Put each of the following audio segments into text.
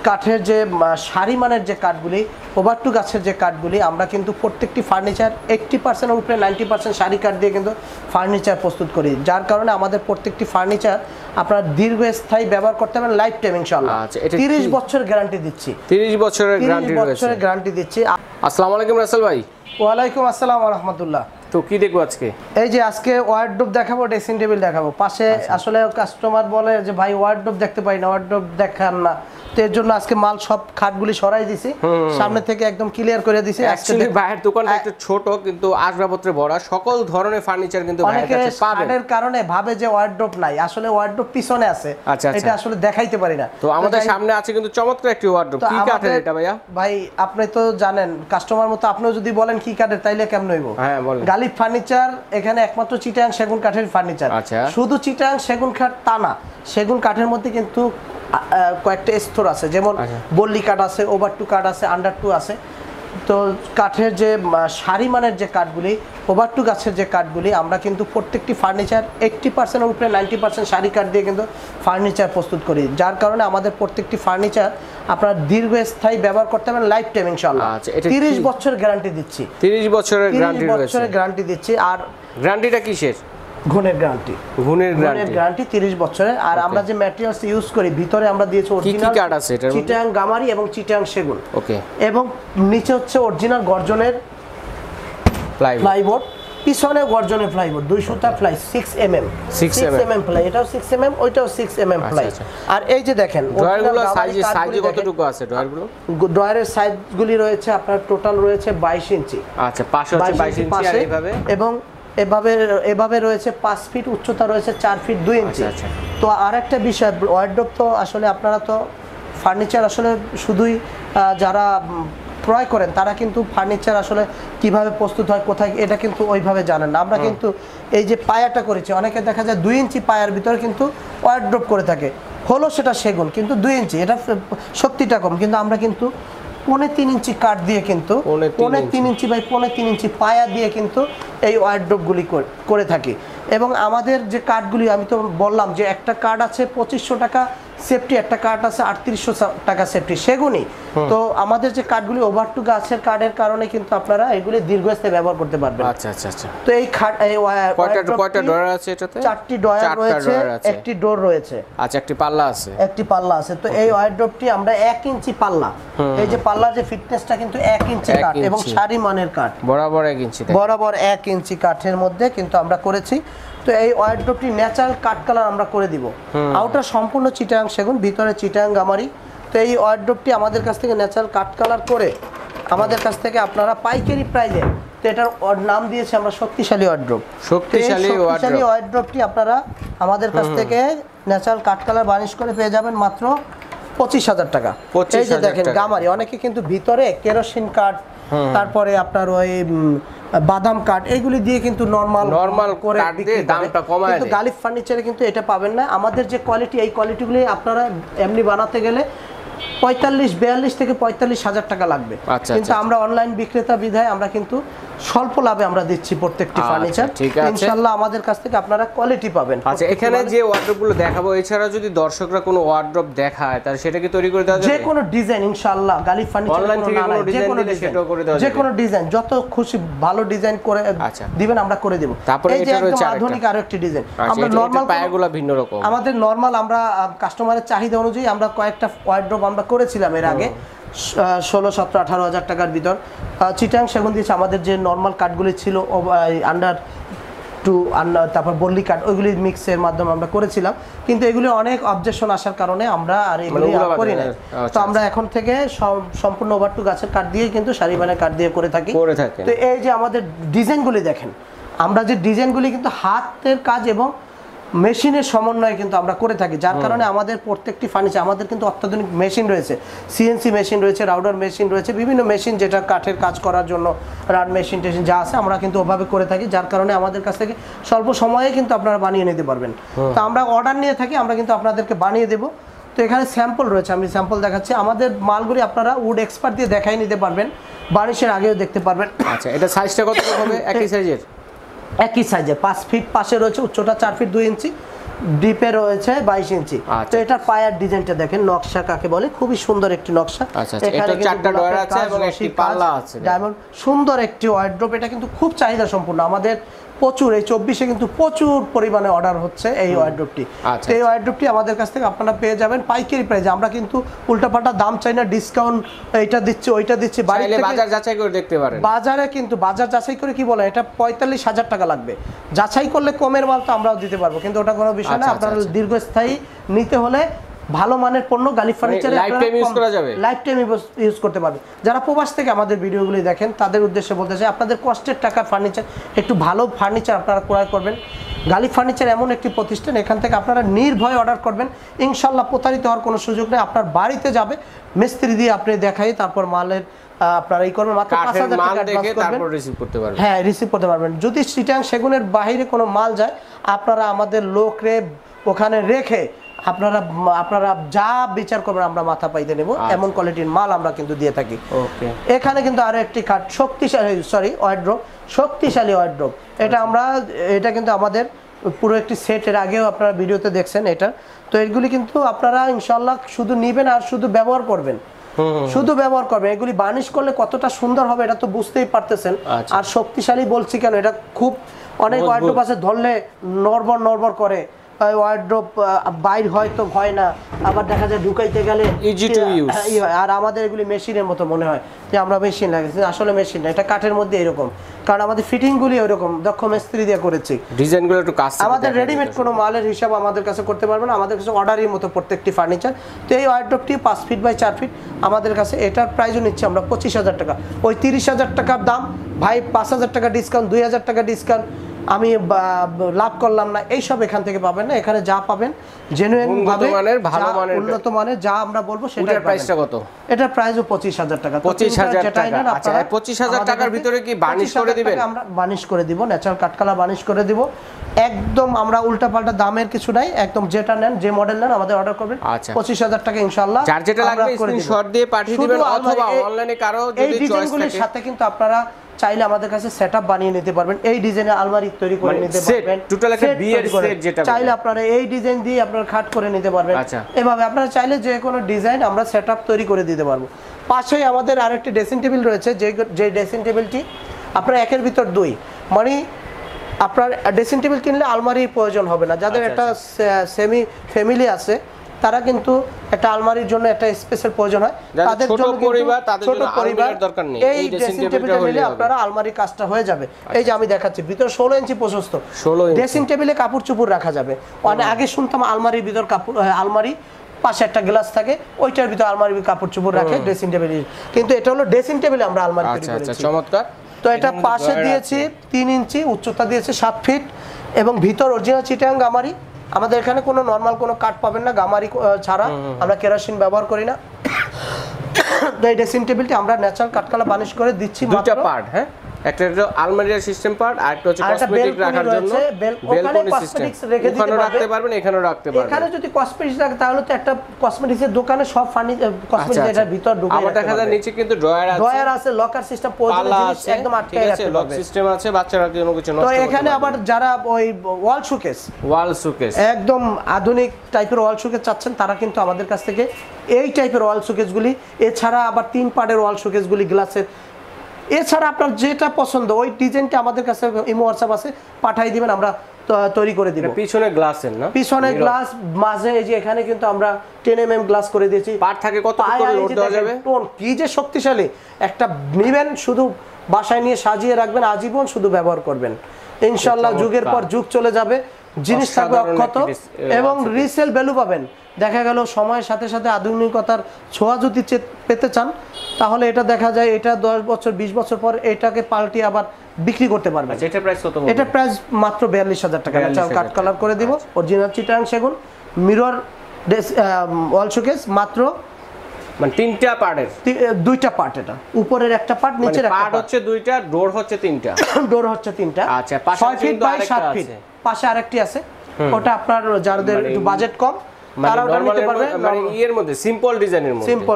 কাঠের যে সারি মানের যে কাঠগুলি, ওভারটু গাছের যে কাঠগুলি, আমরা কিন্তু প্রত্যেকটি ফার্নিচার 80% উপরে 90% সারি কাঠ দিয়ে কিন্তু ফার্নিচার প্রস্তুত করি, যার কারণে আমাদের প্রত্যেকটি ফার্নিচার আপনার দীর্ঘস্থায়ী ব্যবহার করতে পারবেন, লাইফ টাইম ইনশাআল্লাহ। 30 বছর গ্যারান্টি দিচ্ছি। 30 বছরের গ্যারান্টি দিচ্ছি। আসসালামু আলাইকুম রাসেল ভাই। ওয়ালাইকুম আসসালাম ওয়া রাহমাতুল্লাহ। তো কি দেখবো আজকে? এই যে আজকে ওয়ার্ডরোব দেখাবো, ড্রেসিং টেবিল দেখাবো। পাশে আসলে কাস্টমার বলে যে ভাই ওয়ার্ডরোব দেখতে পাই না, ওয়ার্ডরোব দেখান না, তো এর জন্য আজকে মাল সব খাটগুলি সরাই দিছি, সামনে থেকে একদম ক্লিয়ার করে দিছি। অ্যাকচুয়ালি ভাইয়ের দোকানটা একটু ছোট কিন্তু আসবাবপত্রে ভরা, সকল ধরনের ফার্নিচার কিন্তু ভাইয়ের কাছে পাবেন। এর কারণে ভাবে যে ওয়ার্ডরোব নাই, আসলে ওয়ার্ডরোব পিছনে আছে, এটা আসলে দেখাইতে পারি না। তো আমাদের সামনে আছে কিন্তু চমৎকার একটি ওয়ার্ডরোব। কি কাঠের এটা ভাইয়া? ভাই আপনি তো জানেন, কাস্টমার মতো আপনিও যদি বলেন কি কাঠের তাইলে কেমন হইব? হ্যাঁ বলেন। গালিব ফার্নিচার এখানে একমাত্র চিটাগাং সেগুন কাঠের ফার্নিচার। শুধু চিটাগাং সেগুন কাঠ তা না, সেগুন কাঠের মধ্যে কিন্তু কয়েকটা স্তর আছে, যেমন বল্লি কাঠ আছে, ওভারটু কাঠ আছে, আন্ডারটু আছে। তো কাঠের যে সারি মানের যে কাঠগুলি, ওভারটু গাছের যে কাঠগুলি, আমরা কিন্তু প্রত্যেকটি ফার্নিচার 80% উপরে 90% সারি কাঠ দিয়ে কিন্তু ফার্নিচার প্রস্তুত করি, যার কারণে আমাদের প্রত্যেকটি ফার্নিচার আপনার দীর্ঘস্থায়ী ব্যবহার করতে পারবেন, লাইফ টাইম ইনশাআল্লাহ। 30 বছর গ্যারান্টি দিচ্ছি। 30 বছরের গ্যারান্টি দিচ্ছি। আর গ্যারান্টিটা কিসের? গুণের গ্যারান্টি। গুণের গ্যারান্টি 30 বছরের। আর আমরা যে ম্যাটেরিয়ালস ইউজ করি, ভিতরে আমরা দিয়েছি অরিজিনাল কাঠ আছে, এটার মধ্যে চিটাগাং গামারি এবং চিটাগাং সেগুন। ওকে। এবং নিচে হচ্ছে অরিজিনাল গর্জনের প্লাইবোর্ড, পিছনে গর্জনের প্লাইবোর্ড, 2 সুতা প্লাই 6 mm প্লাই, এটাও 6 mm, ওইটাও 6 mm প্লাই। আর এই যে দেখেন ড্রয়ারগুলো সাইজ কতটুকু আছে? ড্রয়ারের সাইজগুলি রয়েছে আপনার টোটাল রয়েছে 22 ইঞ্চি। আচ্ছা, পাশে হচ্ছে 22 ইঞ্চি আর এইভাবে, এবং এভাবে রয়েছে 5 ফিট, উচ্চতা রয়েছে 4 ফিট 2 ইঞ্চি। তো আরেকটা বিষয়, ওয়ার্ডরোব তো আসলে আপনারা তো ফার্নিচার আসলে শুধুই যারা ক্রয় করেন তারা কিন্তু ফার্নিচার আসলে কিভাবে প্রস্তুত হয়, কোথায়, এটা কিন্তু ওইভাবে জানেন না। আমরা কিন্তু এই যে পায়াটা করেছি, অনেকে দেখা যায় 2 ইঞ্চি পায়ার ভিতরে কিন্তু ওয়ার্ডরোব করে থাকে, হলো সেটা সেগুন, কিন্তু 2 ইঞ্চি, এটা শক্তিটা কম, কিন্তু আমরা কিন্তু 3.5 ইঞ্চি কাঠ দিয়ে কিন্তু 3.5 ইঞ্চি বাই 3.5 ইঞ্চি পায়া দিয়ে কিন্তু এই ওয়ার্ডরোবগুলি করে থাকি। এবং আমাদের যে কাঠগুলি, আমি তো বললাম যে একটা কাঠ আছে 2500 টাকা সেফটি, একটা কাঠ আছে 3800 টাকা সেফটি, সেগুনই। তো আমাদের যে কাঠগুলি ওভারটু গাছের কাঠের কারণে কিন্তু আপনারা এগুলি দীর্ঘস্থায়ী ব্যবহার করতে পারবেন। আচ্ছা। তো এই কয়টা ড্রয়ার আছে এটাতে? 4টি ড্রয়ার রয়েছে, একটি ডোর রয়েছে। আচ্ছা, একটি পাল্লা আছে। তো এই ওয়ার্ডরোবটি আমরা 1 ইঞ্চি পাল্লা, এই যে পাল্লার যে ফিটনেসটা কিন্তু 1 ইঞ্চি কাঠ এবং সারি মানের কাঠ, বরাবর 1 ইঞ্চি কাঠের মধ্যে কিন্তু আমরা করেছি। তো এই ওয়ার্ডরোবটি ন্যাচারাল কাঠ কালার আমরা করে দিব, আউটার সম্পূর্ণ চিটাগাং সেগুন, ভিতরে চিটাগাং গামারি। তো এই ওয়ার্ডরোবটি আমাদের কাছ থেকে ন্যাচারাল কাঠ কালার করে আমাদের কাছ থেকে আপনারা পাইকারি প্রাইজে, তো এটার নাম দিয়েছি আমরা শক্তিশালী ওয়ার্ডরোব। শক্তিশালী ওয়ার্ডরোবটি আপনারা আমাদের কাছ থেকে ন্যাচারাল কাঠ কালার বার্নিশ করে পেয়ে যাবেন মাত্র 25,000 টাকা। এই যে দেখেন গামারি, অনেকে কিন্তু ভিতরে কেরোসিন কাঠ, তারপরে আপনার ওই বাদাম কাঠ, এইগুলি দিয়ে কিন্তু নরমাল করে দামটা কমায়, কিন্তু গালিব ফার্নিচারে কিন্তু এটা পাবেন না। আমাদের যে কোয়ালিটি, এই কোয়ালিটিগুলি আপনারা এমনি বানাতে গেলে 42 থেকে 45,000 টাকা লাগবে, কিন্তু আমরা অনলাইন বিক্রেতা বিধায় আমরা কিন্তু স্বল্প লাভে আমরা দিচ্ছি প্রত্যেকটি ফার্নিচার। ইনশাআল্লাহ আমাদের কাছ থেকে আপনারা কোয়ালিটি পাবেন। আচ্ছা, এখানে যে ওয়ার্ডরোবগুলো দেখাবো, এছাড়া যদি দর্শকরা কোনো ওয়ার্ডরোব দেখায় তাহলে সেটা কি তৈরি করে দেওয়া যাবে? যে কোনো ডিজাইন ইনশাআল্লাহ গালিব ফার্নিচার যে কোনো ডিজাইন যত খুশি ভালো ডিজাইন করে দিবেন, আমরা করে দেব। তারপরে এই যে একদম আধুনিক আরো একটি ডিজাইন, আমরা নরমাল পায়াগুলো ভিন্ন রকম, আমাদের নরমাল আমরা কাস্টমারের চাহিদা অনুযায়ী আমরা কয়েকটা ওয়ার্ডরোব আমরা করেছিলাম এর আগে 16, 17, 18,000 টাকার ভিতর। চিটাগাং সেগুন দিয়েছে, আমাদের যে নর্মাল কাঠগুলি ছিল তারপর বল্লি কাঠ, ওইগুলি মিক্সের মাধ্যমে আমরা করেছিলাম, কিন্তু এগুলি অনেক অবজেকশন আসার কারণে আমরা আর এগুলি করি না। তো আমরা এখন থেকে সম্পূর্ণ ওভারটু গাছের কাঠ দিয়ে কিন্তু সারি বানের কাঠ দিয়ে করে থাকি। তো এই যে আমাদের ডিজাইনগুলি দেখেন, আমরা যে ডিজাইনগুলি কিন্তু হাতের কাজ এবং মেশিনের সমন্বয়ে কিন্তু আমরা করে থাকি, যার কারণে আমাদের প্রত্যেকটি ফার্নিচার, আমাদের কিন্তু অত্যাধুনিক মেশিন রয়েছে, সিএনসি মেশিন রয়েছে, রাউডার মেশিন রয়েছে, বিভিন্ন মেশিন যেটা কাঠের কাজ করার জন্য রাড মেশিন টেশিন যা আছে আমরা কিন্তু ওভাবে করে থাকি, যার কারণে আমাদের কাছ থেকে স্বল্প সময়ে কিন্তু আপনারা বানিয়ে নিতে পারবেন। তো আমরা অর্ডার নিয়ে থাকি, আমরা কিন্তু আপনাদেরকে বানিয়ে দেবো। তো এখানে স্যাম্পল রয়েছে, আমি স্যাম্পল দেখাচ্ছি। আমাদের মালগুলি আপনারা উড এক্সপার্ট দিয়ে দেখাই নিতে পারবেন, বার্নিশের আগেও দেখতে পারবেন। আচ্ছা, এটা সাইজটা কত হবে? একই সাইজের 5 ফিট পাশে রয়েছে, উচ্চতা 4 ফিট 2 ইঞ্চি, ডিপে রয়েছে 22 ইঞ্চি। তো এটার পায়ার ডিজাইনটা দেখেন, নকশা কাকে বলে, খুবই সুন্দর একটি নকশা। এখানে চারটা ডয়ার আছে এবং একটি পাল্লা আছে, ডায়মন্ড সুন্দর একটি ওয়ার্ড্রপ। এটা কিন্তু খুব চাহিদা সম্পূর্ণ, আমাদের প্রচুর এই 24-এ কিন্তু প্রচুর পরিমাণে অর্ডার হচ্ছে এই ওয়ার্ড্রপটি। তো এই ওয়ার্ড্রপটি আমাদের কাছ থেকে আপনারা পেয়ে যাবেন পাইকারি প্রাইসে। আমরা কিন্তু উল্টাপাল্টা দাম চাই না, ডিসকাউন্ট এইটা দিচ্ছি ওইটা দিচ্ছি। বাজার যাচাই করে দেখতে পারেন। বাজারে কিন্তু বাজার যাচাই করে কি বলে, এটা 45,000 টাকা লাগবে, যাচাই করলে কমের মাল তো আমরাও দিতে পারবো, কিন্তু ওটা কোনো বিষয় না। আপনারা দীর্ঘস্থায়ী নিতে হলে ভালো মানের পণ্য গালিফ ফার্নিচারে লাইফ টাইম ইউজ করা যাবে, লাইফ টাইম ইউজ করতে পারবে। যারা প্রবাস থেকে আমাদের ভিডিওগুলি দেখেন তাদের উদ্দেশ্যে বলতে চাই, আপনাদের কষ্টের টাকার ফার্নিচার, একটু ভালো ফার্নিচার আপনারা ক্রয় করবেন। গালিফ ফার্নিচার এমন একটি প্রতিষ্ঠান, এখান থেকে আপনারা নির্ভয়ে অর্ডার করবেন, ইনশাল্লাহ প্রতারিত হওয়ার কোনো সুযোগ নেই। আপনার বাড়িতে যাবে, মিস্ত্রি দিয়ে আপনি দেখাই, তারপর মালের আপনারা এই করবেন, মাত্র 5,000 টাকা অ্যাডভান্স করবেন, তারপর রিসিভ করতে পারবেন। হ্যাঁ, রিসিভ করতে পারবেন। যদি চিটাং সেগুনের বাইরে কোনো মাল যায়, আপনারা আমাদের লোকরে ওখানে রেখে আপনারা যা বিচার করবেন আমরা মাথা পাইতে নেব, এমন কোয়ালিটির মাল আমরা কিন্তু দিয়ে থাকি। ওকে, এখানে কিন্তু আরো একটি কাঠ শক্তিশালী ওয়ার্ড্রপ। এটা কিন্তু আমাদের পুরো একটি সেটের আগেও আপনারা ভিডিওতে দেখছেন এটা। তো এগুলি কিন্তু আপনারা ইনশাআল্লাহ শুধু নিবেন আর শুধু ব্যবহার করবেন, এগুলি বার্নিশ করলে কতটা সুন্দর হবে এটা তো বুঝতেই পারতেছেন। আর শক্তিশালী বলছি কেন, এটা খুব অনেক ওয়ার্ড্রপ আছে ধরলে নড়বড় করে, ওয়ার্ড্রপ বাইর হয়তো হয় না, আবার দেখা যায় ঢুকাইতে গেলে ইজি টু ইউজ, আর আমাদের এগুলি মেশিনের মতো মনে হয় যে আমরা মেশিন লাগাইছি, আসলে মেশিন না, এটা কাঠের মধ্যে এরকম, কারণ আমাদের ফিটিংগুলি ওইরকম দক্ষ মিস্ত্রি দিয়ে করেছি। ডিজাইনগুলো একটু কাজ, আমাদের রেডিমেড কোনো মালের হিসাব আমাদের কাছে করতে পারবেন না, আমাদের কাছে অর্ডারের মতো প্রত্যেকটি ফার্নিচার। তো এই ওয়ার্ড্রপটি 5 ফিট বাই 4 ফিট আমাদের কাছে, এটার প্রাইসও নিচ্ছি আমরা 25,000 টাকা। ওই 30,000 টাকার দাম ভাই 5,000 টাকা ডিসকাউন্ট, 2,000 টাকা ডিসকাউন্ট, আমি লাভ করলাম না, এইসব এখান থেকে পাবেন না। এখানে যা পাবেন জেনুইন ভাবে, উন্নত মানের যা আমরা বলবো সেটার প্রাইসটা কত? এটার প্রাইসও 25,000 টাকা। 25,000 টাকা। আচ্ছা, 25,000 টাকার ভিতরে কি বার্নিশ করে দিবেন? আমরা বার্নিশ করে দিব, ন্যাচারাল কাট কালার বার্নিশ করে দিব একদম। আমরা উল্টাপাল্টা দামের কিছু নাই, একদম যেটা নেন, যে মডেল নেন আমাদের অর্ডার করবেন। 25,000 টাকা ইনশাআল্লাহ। যার যেটা লাগবে স্ক্রিনশট দিয়ে পাঠিয়ে দিবেন, অথবা অনলাইনে কারো যদি চয়েস থাকে, এই ডিজাইনগুলোর সাথে কিন্তু আপনারা চাইলে আমাদের কাছে সেটআপ বানিয়ে নিতে পারবেন, এই ডিজাইনের আলমারি তৈরি করে নিতে পারবেন, টোটাল একটা বিয়ের সেট যেটা চাইলে আপনারা এই ডিজাইন দিয়ে আপনারা খাট করে নিতে পারবেন। এভাবে আপনারা চাইলে যে কোনো ডিজাইন আমরা সেটআপ তৈরি করে দিতে পারবো। পাশেই আমাদের আরেকটি ড্রেসিং টেবিল রয়েছে, যে ড্রেসিং টেবিলটি আপনার একের ভিতর দুই, মানে আপনার ড্রেসিং টেবিল কিনলে আলমারির প্রয়োজন হবে না। যাদের একটা সেমি ফ্যামিলি আছে তারা কিন্তু একটা আলমারির জন্য একটা স্পেশাল প্রয়োজন হয়, তাদের জন্য ছোট পরিবার দরকার নেই, এই ড্রেসিং টেবিলটা নিলে আপনারা আলমারির কাজটা হয়ে যাবে। এই যে আমি দেখাচ্ছি, ভিতরে 16 ইঞ্চি প্রশস্ত ড্রেসিং টেবিলে কাপড় চোপড় রাখা যাবে। মানে আগে শুনতাম আলমারির ভিতর আলমারি পাশে একটা গ্লাস থাকে, ওইটার ভিতর আলমারির কাপড় চোপড় রাখে ড্রেসিং টেবিল, কিন্তু এটা হলো ড্রেসিং টেবিলে আমরা আলমারি তৈরি করেছি। আচ্ছা, চমৎকার। তো এটা পাশে দিয়েছি 3 ইঞ্চি, উচ্চতা দিয়েছে 7 ফিট, এবং ভিতর অরিজিনাল চিটাং গামারি। আমাদের এখানে কোনো নরমাল কোনো কাঠ পাবেন না, গামারি ছাড়া, আমরা কেরোসিন ব্যবহার করি না। এই ড্রেসিং টেবিলটি আমরা ন্যাচারাল কাঠকলা বার্নিশ করে দিচ্ছি। দুটো পার্ট, হ্যাঁ, একটা হলো আলমারির সিস্টেম পার্ট, আর একটা হচ্ছে কসমেটিক রাখার জন্য বেলকনি সিস্টেম, এখানে রাখতে পারবেন, এখানেও রাখতে পারবেন। এখানে যদি কসমেটিক্স রাখে তাহলে তো একটা কসমেটিক্সের দোকানে সব ফার্নিচার কসমেটিক্স এটার ভিতর ঢুকে আবার দেখা যায় নিচে কিন্তু ড্রয়ার আছে, লকার সিস্টেম, প্রয়োজনীয় জিনিস একদম আটকে রাখতে লক সিস্টেম আছে, বাচ্চারা কোনো কিছু নষ্ট করতে পারবে। তো এখানে আবার যারা ওই ওয়াল শোকেস একদম আধুনিক টাইপের ওয়াল শোকেস চাচ্ছেন, তারা কিন্তু আমাদের কাছ থেকে এই টাইপের ওয়াল শোকেসগুলি, এছাড়া আবার 3 পার্টের ওয়াল শোকেসগুলি গ্লাসের, এছাড়া আপনার যেটা পছন্দ ওই ডিজাইনটা আমাদের কাছে ইমো হোয়াটসঅ্যাপ আছে, পাঠিয়ে দিবেন, আমরা তৈরি করে দিব। পিছনে গ্লাসের না, পিছনে গ্লাস, মাঝে এই যে এখানে কিন্তু আমরা 10 mm গ্লাস করে দিয়েছি। পার্ট থাকে কত করে লোড দেওয়া যাবে, কি যে শক্তিশালী, একটা নেবেন শুধু বাসায় নিয়ে সাজিয়ে রাখবেন, আজীবন শুধু ব্যবহার করবেন, ইনশাআল্লাহ যুগের পর যুগ চলে যাবে, জিনিস থাকবে অক্ষত এবং রিসেল ভ্যালু পাবেন। দেখা গেল সময়ের সাথে সাথে আধুনিকতার ছোঁয়া যদি পেতে চান, তাহলে এটা দেখা যায় এটা 10 বছর 20 বছর পর এটাকে পাল্টে আবার বিক্রি করতে পারবেন। এটা প্রাইস কত? এটা প্রাইস মাত্র 42,000 টাকা, ন্যাচারাল কাট কালার করে দিব, অরিজিনাল চিটাং সেগুন, মিরর ওয়াল শোকেস, মাত্র মানে 3টা পার্টের, 2টা পার্ট, এটা উপরের একটা পার্ট, নিচের একটা পার্ট হচ্ছে 2টা, ডোর হচ্ছে 3টা, ডোর হচ্ছে 3টা। আচ্ছা, পাশে 6 ফিট বাই 7 ফিট, পাশে আরেকটি আছে, ওটা আপনার যাদের একটু বাজেট কম তারা ওটা নিতে পারবে, মানে এর মধ্যে সিম্পল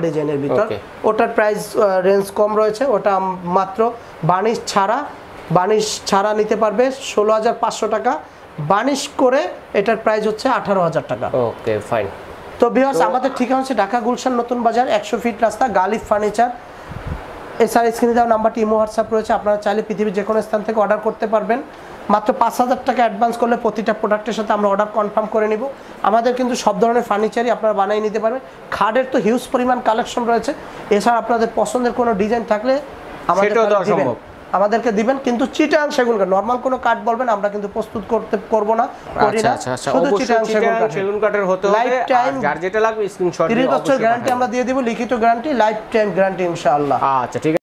ডিজাইনের ভিতর, ওটার প্রাইস রেঞ্জ কম রয়েছে, ওটা মাত্র বার্নিশ ছাড়া নিতে পারবে 16,500 টাকা, বানিশ করে এটার প্রাইস হচ্ছে 18,000 টাকা। Okay fine. তো ভিউয়ার্স আমাদের ঠিকানা হচ্ছে ঢাকা গুলশান নতুন বাজার 100 ফিট রাস্তা, গালিব ফার্নিচার। এছাড়া স্ক্রিনে দেওয়া নাম্বারটি ইমো হোয়াটসঅ্যাপ রয়েছে, আপনারা চাইলে পৃথিবীর যে কোনো স্থান থেকে অর্ডার করতে পারবেন। মাত্র 5,000 টাকা অ্যাডভান্স করলে প্রতিটা প্রোডাক্টের সাথে আমরা অর্ডার কনফার্ম করে নিব। আমাদের কিন্তু সব ধরনের ফার্নিচারই আপনারা বানিয়ে নিতে পারবেন। খাটের তো হিউজ পরিমাণ কালেকশন রয়েছে। এছাড়া আপনাদের পছন্দের কোনো ডিজাইন থাকলে আমাদেরকে দিবেন, কিন্তু চিটাগাং সেগুন কাঠ, নরমাল কোনো কাঠ বলবেন আমরা কিন্তু প্রস্তুত করব না, করি না। শুধু চিটাগাং সেগুন কাঠের হতে হবে, লাইফ টাইম যার যেটা লাগবে স্ক্রিনশট 30 বছর গ্যারান্টি আমরা দিয়ে দিব, লিখিত গ্যারান্টি, লাইফ টাইম গ্যারান্টি ইনশাআল্লাহ। আচ্ছা ঠিক